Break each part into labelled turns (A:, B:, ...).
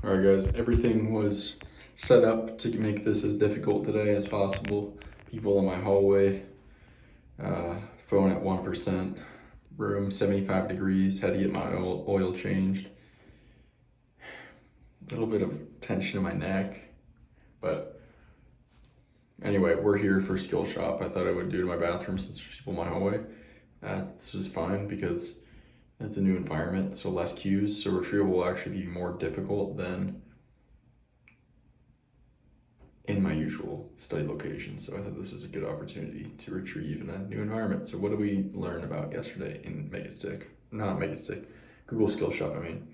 A: Alright guys, everything was set up to make this as difficult today as possible. People in my hallway, phone at 1%, room 75 degrees, had to get my oil changed. A little bit of tension in my neck, but anyway, we're here for Skillshop. I thought I would do it in my bathroom since there's people in my hallway. This is fine because it's a new environment, so less cues, so retrieval will actually be more difficult than in my usual study location. So I thought this was a good opportunity to retrieve in a new environment. So what did we learn about yesterday in Google Skillshop, I mean.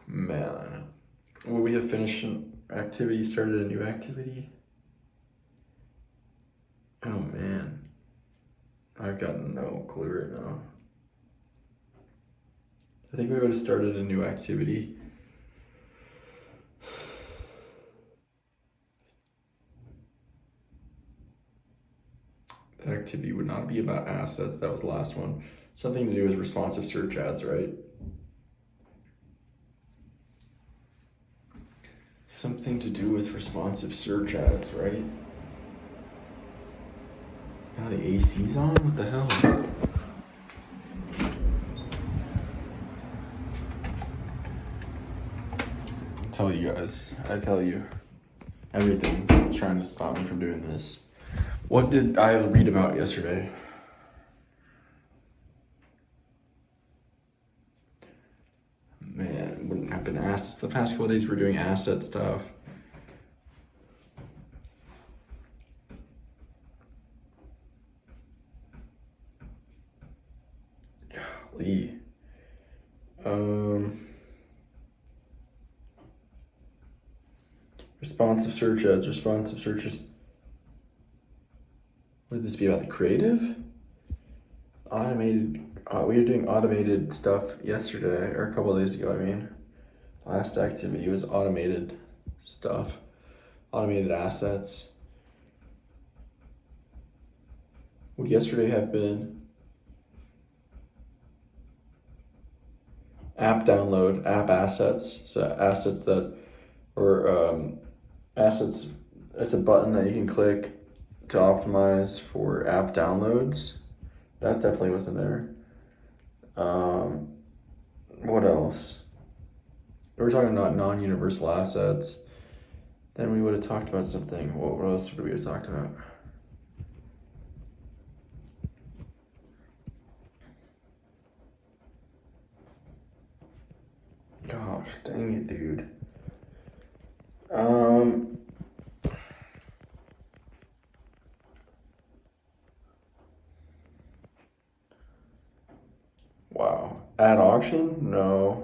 A: Man, well, we have finished an activity, started a new activity. Oh man, I've got no clue right now. I think we would have started a new activity. That activity would not be about assets. That was the last one. Something to do with responsive search ads, right? Something to do with responsive search ads, right? Now the AC's on? What the hell? I tell you, everything is trying to stop me from doing this. What did I read about yesterday? Man, wouldn't have been assets. The past couple of days we're doing asset stuff. Golly. Responsive search ads, responsive searches. Would this be about the creative? Automated, we were doing automated stuff yesterday, or a couple of days ago, I mean. Last activity was automated stuff, automated assets. Would yesterday have been app download, app assets, so assets that, or assets, it's a button that you can click to optimize for app downloads. That definitely wasn't there. What else? We're talking about non-universal assets. Then we would have talked about something. What else would we have talked about? Gosh, dang it, dude. Wow. Ad auction? No.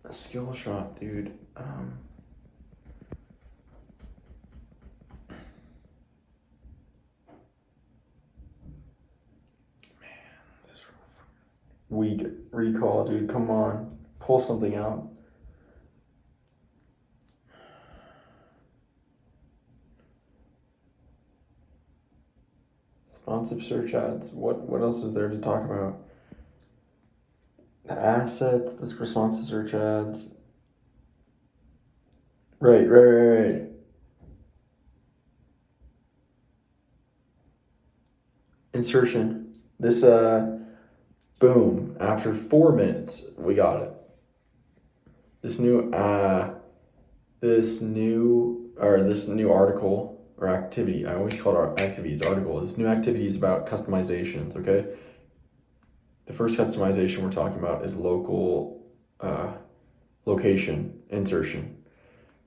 A: A Skillshop, dude. Weak recall, dude. Come on. Pull something out. Responsive search ads. What else is there to talk about? The assets, this responsive search ads. Right. Insertion. This boom. After 4 minutes, we got it. This new article or activity. I always call it activities article. This new activity is about customizations. Okay. The first customization we're talking about is local location insertion,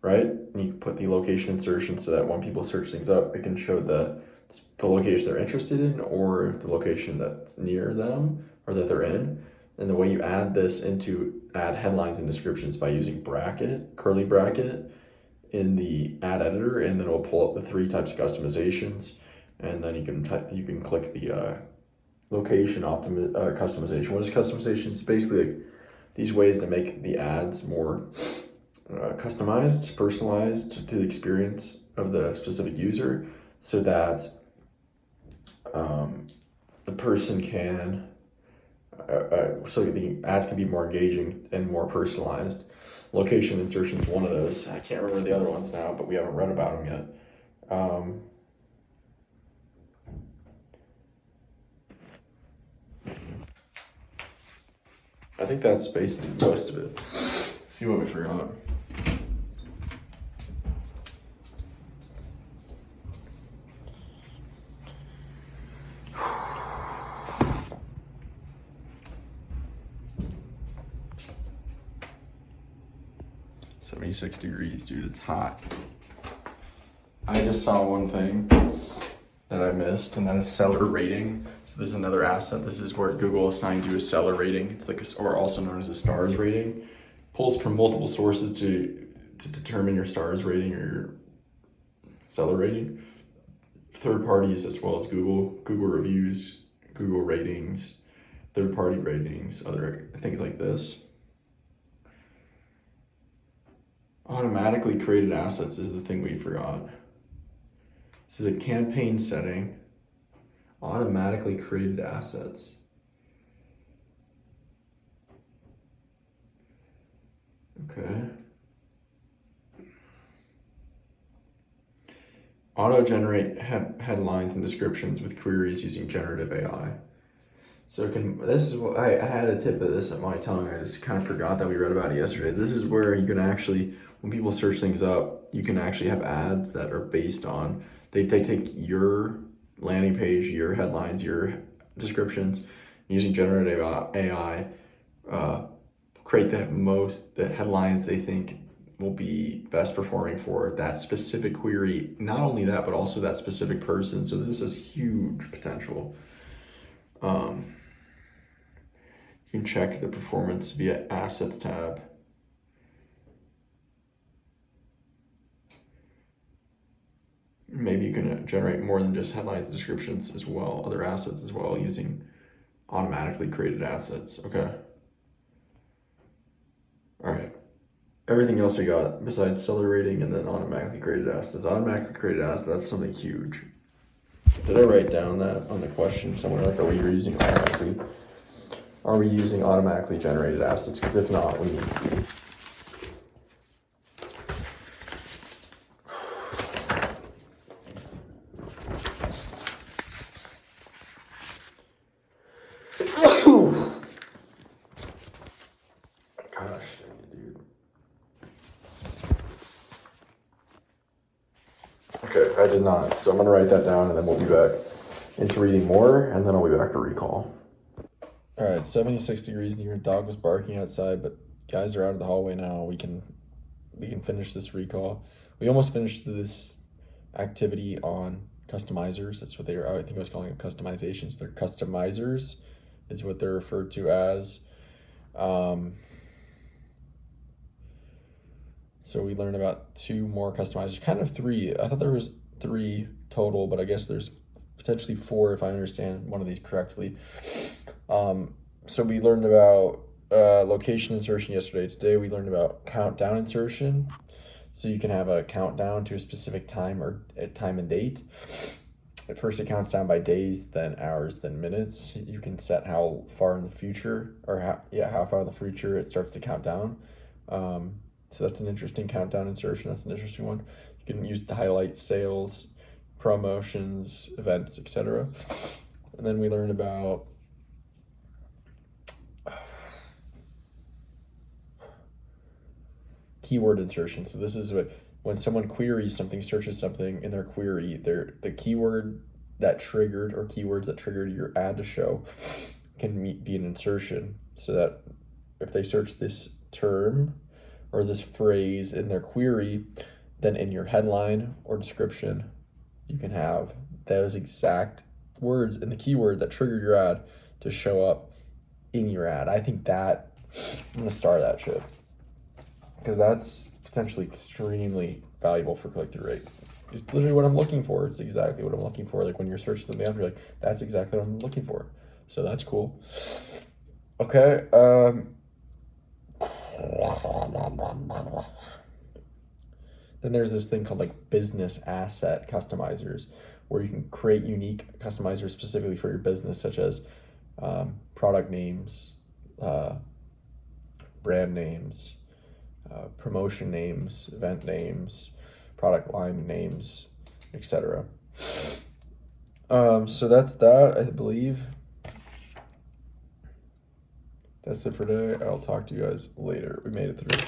A: right? And you can put the location insertion so that when people search things up, it can show the location they're interested in or the location that's near them or that they're in. And the way you add headlines and descriptions by using curly bracket in the ad editor, and then it'll pull up the 3 types of customizations, and then you can click the location customization. What is customization? It's basically like these ways to make the ads more customized, personalized to the experience of the specific user, so that the person can, so the ads can be more engaging and more personalized. Location insertion is one of those. I can't remember the other ones now, but we haven't read about them yet. I think that's basically most of it. Let's see what we forgot. $76 dude, it's hot. I just saw one thing that I missed, and that is seller rating. So this is another asset. This is where Google assigns you a seller rating. It's like or also known as a stars rating. Pulls from multiple sources to determine your stars rating or your seller rating. Third parties as well as Google reviews, Google ratings, third party ratings, other things like this. Automatically created assets is the thing we forgot. This is a campaign setting. Automatically created assets. Okay. Auto-generate headlines and descriptions with queries using generative AI. So this is what I had a tip of this at my tongue. I just kind of forgot that we read about it yesterday. This is where you can actually, when people search things up, you can actually have ads that are based on, they take your landing page, your headlines, your descriptions, using generative AI, create the headlines they think will be best performing for that specific query. Not only that, but also that specific person. So this is huge potential. You can check the performance via Assets tab. Maybe you can generate more than just headlines, descriptions as well, other assets as well, using automatically created assets. Okay. All right. Everything else we got besides seller rating and then automatically created assets. Automatically created assets, that's something huge. Did I write down that on the question somewhere? Like, are we using automatically generated assets? Because if not, we need to be. Gosh, dude. Okay, I did not. So I'm gonna write that down, and then we'll be back into reading more, and then I'll be back to recall. All right, 76 degrees near. Dog was barking outside, but guys are out of the hallway now. We can finish this recall. We almost finished this activity on customizers. That's what I think I was calling them customizations. They're customizers is what they're referred to as. So we learned about 2 more customizers, kind of 3. I thought there was 3 total, but I guess there's potentially 4 if I understand one of these correctly. So we learned about location insertion yesterday. Today we learned about countdown insertion. So you can have a countdown to a specific time or a time and date. At first it counts down by days, then hours, then minutes. You can set how far in the future, or how far in the future it starts to count down. So that's an interesting countdown insertion. That's an interesting one. You can use it to highlight sales, promotions, events, etc. And then we learned about keyword insertion. So this is when someone queries something, searches something in their query, the keyword that triggered, or keywords that triggered your ad to show, can be an insertion. So that if they search this term or this phrase in their query, then in your headline or description, you can have those exact words in the keyword that triggered your ad to show up in your ad. I think that I'm gonna star that shit, because that's potentially extremely valuable for click-through rate. It's literally what I'm looking for. It's exactly what I'm looking for. Like when you're searching something up, you're like, that's exactly what I'm looking for. So that's cool. Okay. Then there's this thing called like business asset customizers, where you can create unique customizers specifically for your business, such as product names, brand names, promotion names, event names, product line names, etc. So that's that, I believe. That's it for today. I'll talk to you guys later. We made it through.